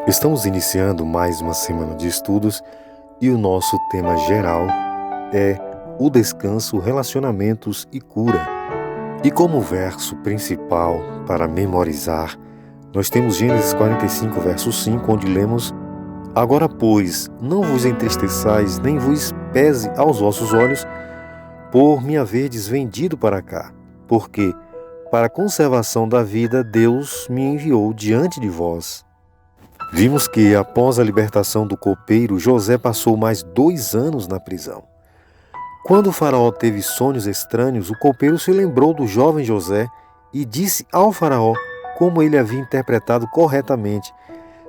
Estamos iniciando mais uma semana de estudos e o nosso tema geral é o descanso, relacionamentos e cura. E como verso principal para memorizar, nós temos Gênesis 45, verso 5, onde lemos: Agora, pois, não vos entristeçais, nem vos pese aos vossos olhos, por me haverdes vendido para cá, porque, para a conservação da vida, Deus me enviou diante de vós. Vimos que, após a libertação do copeiro, José passou mais 2 anos na prisão. Quando o faraó teve sonhos estranhos, o copeiro se lembrou do jovem José e disse ao faraó como ele havia interpretado corretamente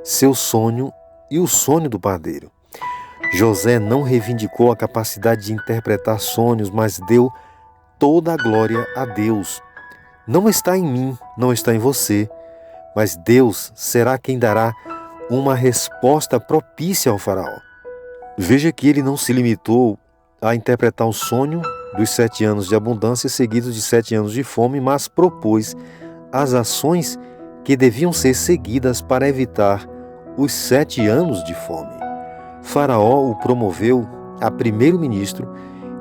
seu sonho e o sonho do padeiro. José não reivindicou a capacidade de interpretar sonhos, mas deu toda a glória a Deus. Não está em mim, não está em você, mas Deus será quem dará uma resposta propícia ao faraó. Veja que ele não se limitou a interpretar o sonho dos 7 anos de abundância seguidos de 7 anos de fome, mas propôs as ações que deviam ser seguidas para evitar os 7 anos de fome. Faraó o promoveu a primeiro-ministro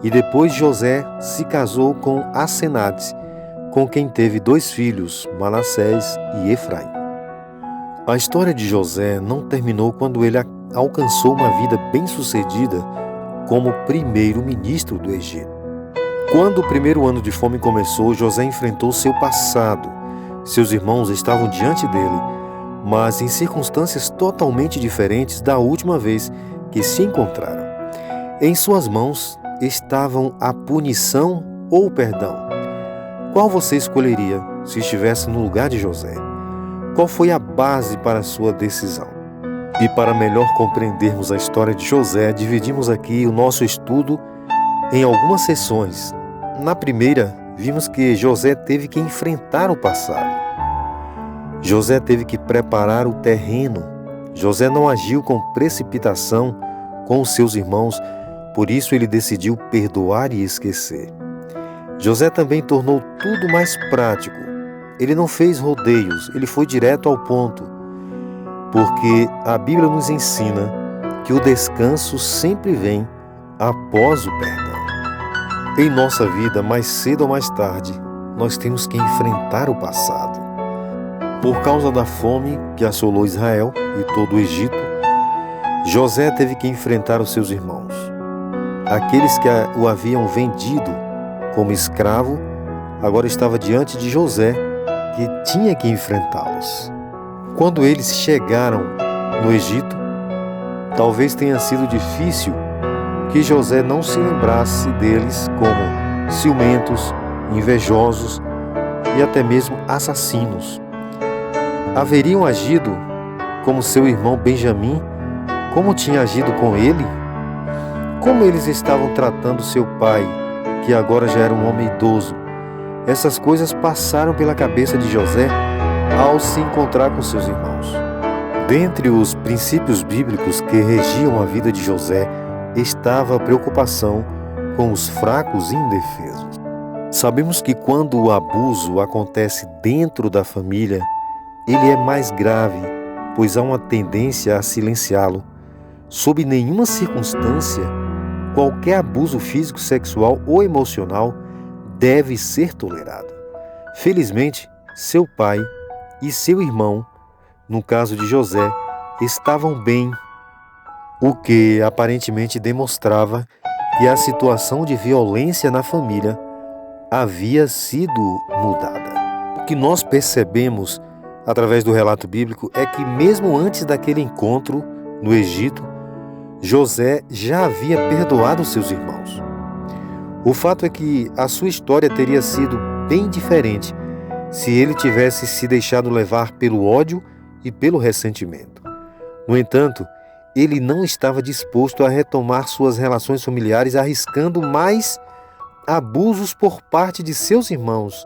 e depois José se casou com Assenates, com quem teve 2 filhos, Manassés e Efraim. A história de José não terminou quando ele alcançou uma vida bem-sucedida como primeiro-ministro do Egito. Quando o primeiro ano de fome começou, José enfrentou seu passado. Seus irmãos estavam diante dele, mas em circunstâncias totalmente diferentes da última vez que se encontraram. Em suas mãos estavam a punição ou o perdão. Qual você escolheria se estivesse no lugar de José? Qual foi a base para a sua decisão? E para melhor compreendermos a história de José, dividimos aqui o nosso estudo em algumas sessões. Na primeira, vimos que José teve que enfrentar o passado. José teve que preparar o terreno. José não agiu com precipitação com os seus irmãos, por isso ele decidiu perdoar e esquecer. José também tornou tudo mais prático. Ele não fez rodeios, ele foi direto ao ponto, porque a Bíblia nos ensina que o descanso sempre vem após o perdão. Em nossa vida, mais cedo ou mais tarde, nós temos que enfrentar o passado. Por causa da fome que assolou Israel e todo o Egito, José teve que enfrentar os seus irmãos. Aqueles que o haviam vendido como escravo, agora estava diante de José, que tinha que enfrentá-los. Quando eles chegaram no Egito, talvez tenha sido difícil que José não se lembrasse deles como ciumentos, invejosos e até mesmo assassinos. Haveriam agido como seu irmão Benjamim, como tinha agido com ele? Como eles estavam tratando seu pai, que agora já era um homem idoso? Essas coisas passaram pela cabeça de José ao se encontrar com seus irmãos. Dentre os princípios bíblicos que regiam a vida de José estava a preocupação com os fracos e indefesos. Sabemos que quando o abuso acontece dentro da família, ele é mais grave, pois há uma tendência a silenciá-lo. Sob nenhuma circunstância, qualquer abuso físico, sexual ou emocional deve ser tolerado. Felizmente, seu pai e seu irmão, no caso de José, estavam bem, o que aparentemente demonstrava que a situação de violência na família havia sido mudada. O que nós percebemos através do relato bíblico é que mesmo antes daquele encontro no Egito, José já havia perdoado seus irmãos. O fato é que a sua história teria sido bem diferente se ele tivesse se deixado levar pelo ódio e pelo ressentimento. No entanto, ele não estava disposto a retomar suas relações familiares, arriscando mais abusos por parte de seus irmãos.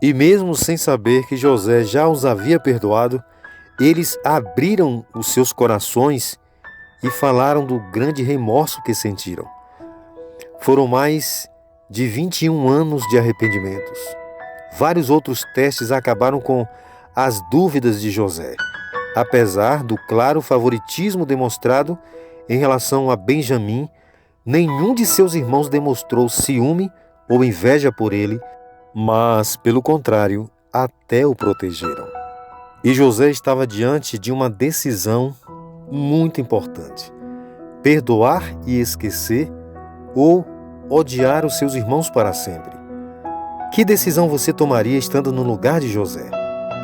E mesmo sem saber que José já os havia perdoado, eles abriram os seus corações e falaram do grande remorso que sentiram. Foram mais de 21 anos de arrependimentos. Vários outros testes acabaram com as dúvidas de José. Apesar do claro favoritismo demonstrado em relação a Benjamim, nenhum de seus irmãos demonstrou ciúme ou inveja por ele, mas, pelo contrário, até o protegeram. E José estava diante de uma decisão muito importante: perdoar e esquecer ou odiar os seus irmãos para sempre. Que decisão você tomaria estando no lugar de José?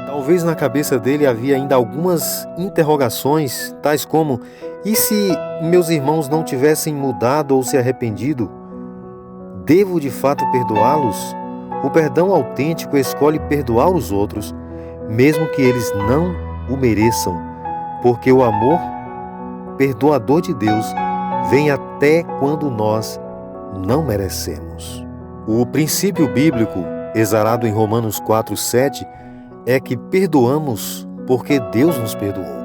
Talvez na cabeça dele havia ainda algumas interrogações, tais como: e se meus irmãos não tivessem mudado ou se arrependido? Devo de fato perdoá-los? O perdão autêntico escolhe perdoar os outros, mesmo que eles não o mereçam, porque o amor perdoador de Deus vem até quando nós não merecemos. O princípio bíblico, exarado em Romanos 4:7, é que perdoamos porque Deus nos perdoou.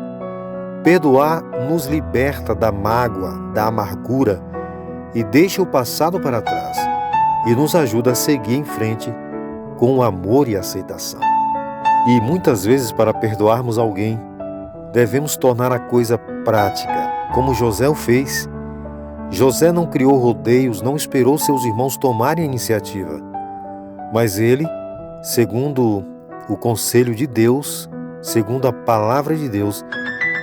Perdoar nos liberta da mágoa, da amargura e deixa o passado para trás e nos ajuda a seguir em frente com amor e aceitação. E muitas vezes, para perdoarmos alguém, devemos tornar a coisa prática, como José o fez. José não criou rodeios, não esperou seus irmãos tomarem a iniciativa, mas ele, segundo o conselho de Deus, segundo a palavra de Deus,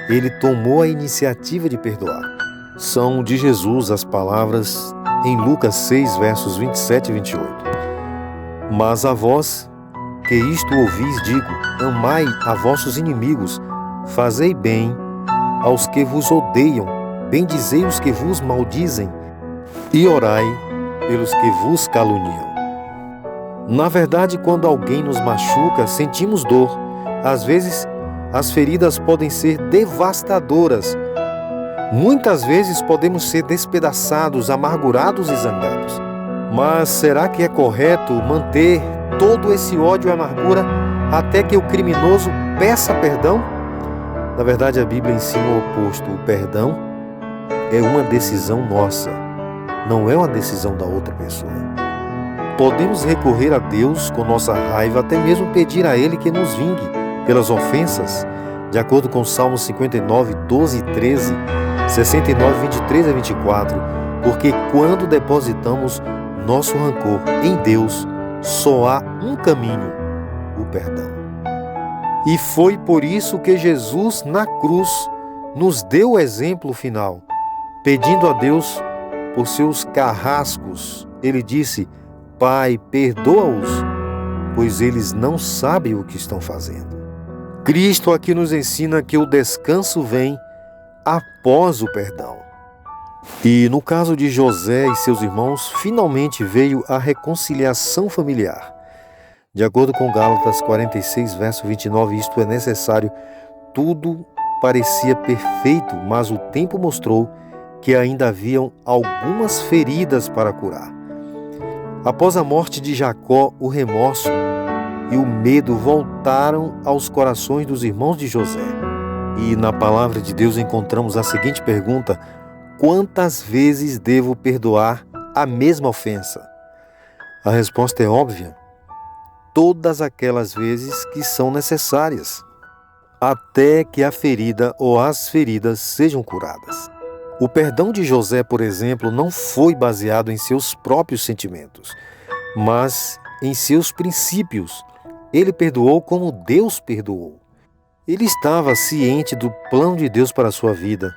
ele tomou a iniciativa de perdoar. São de Jesus as palavras em Lucas 6, versos 27 e 28. Mas a vós, que isto ouvis, digo: amai a vossos inimigos, fazei bem aos que vos odeiam, bendizei os que vos maldizem, e orai pelos que vos caluniam. Na verdade, quando alguém nos machuca, sentimos dor. Às vezes, as feridas podem ser devastadoras. Muitas vezes podemos ser despedaçados, amargurados e zangados. Mas será que é correto manter todo esse ódio e amargura até que o criminoso peça perdão? Na verdade, a Bíblia ensina o oposto. O perdão é uma decisão nossa, não é uma decisão da outra pessoa. Podemos recorrer a Deus com nossa raiva, até mesmo pedir a Ele que nos vingue pelas ofensas, de acordo com Salmos 59, 12 e 13, 69, 23 a 24, porque quando depositamos nosso rancor em Deus, só há um caminho: o perdão. E foi por isso que Jesus, na cruz, nos deu o exemplo final, pedindo a Deus por seus carrascos. Ele disse: Pai, perdoa-os, pois eles não sabem o que estão fazendo. Cristo aqui nos ensina que o descanso vem após o perdão. E no caso de José e seus irmãos, finalmente veio a reconciliação familiar. De acordo com Gálatas 46, verso 29, isto é necessário. Tudo parecia perfeito, mas o tempo mostrou que ainda haviam algumas feridas para curar. Após a morte de Jacó, o remorso e o medo voltaram aos corações dos irmãos de José. E na palavra de Deus encontramos a seguinte pergunta: quantas vezes devo perdoar a mesma ofensa? A resposta é óbvia: todas aquelas vezes que são necessárias, até que a ferida ou as feridas sejam curadas. O perdão de José, por exemplo, não foi baseado em seus próprios sentimentos, mas em seus princípios. Ele perdoou como Deus perdoou. Ele estava ciente do plano de Deus para a sua vida.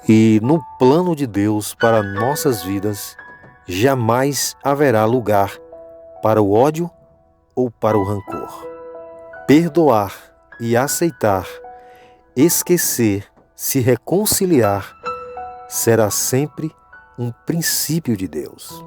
E no plano de Deus para nossas vidas, jamais haverá lugar para o ódio ou para o rancor. Perdoar e aceitar, esquecer, se reconciliar, será sempre um princípio de Deus.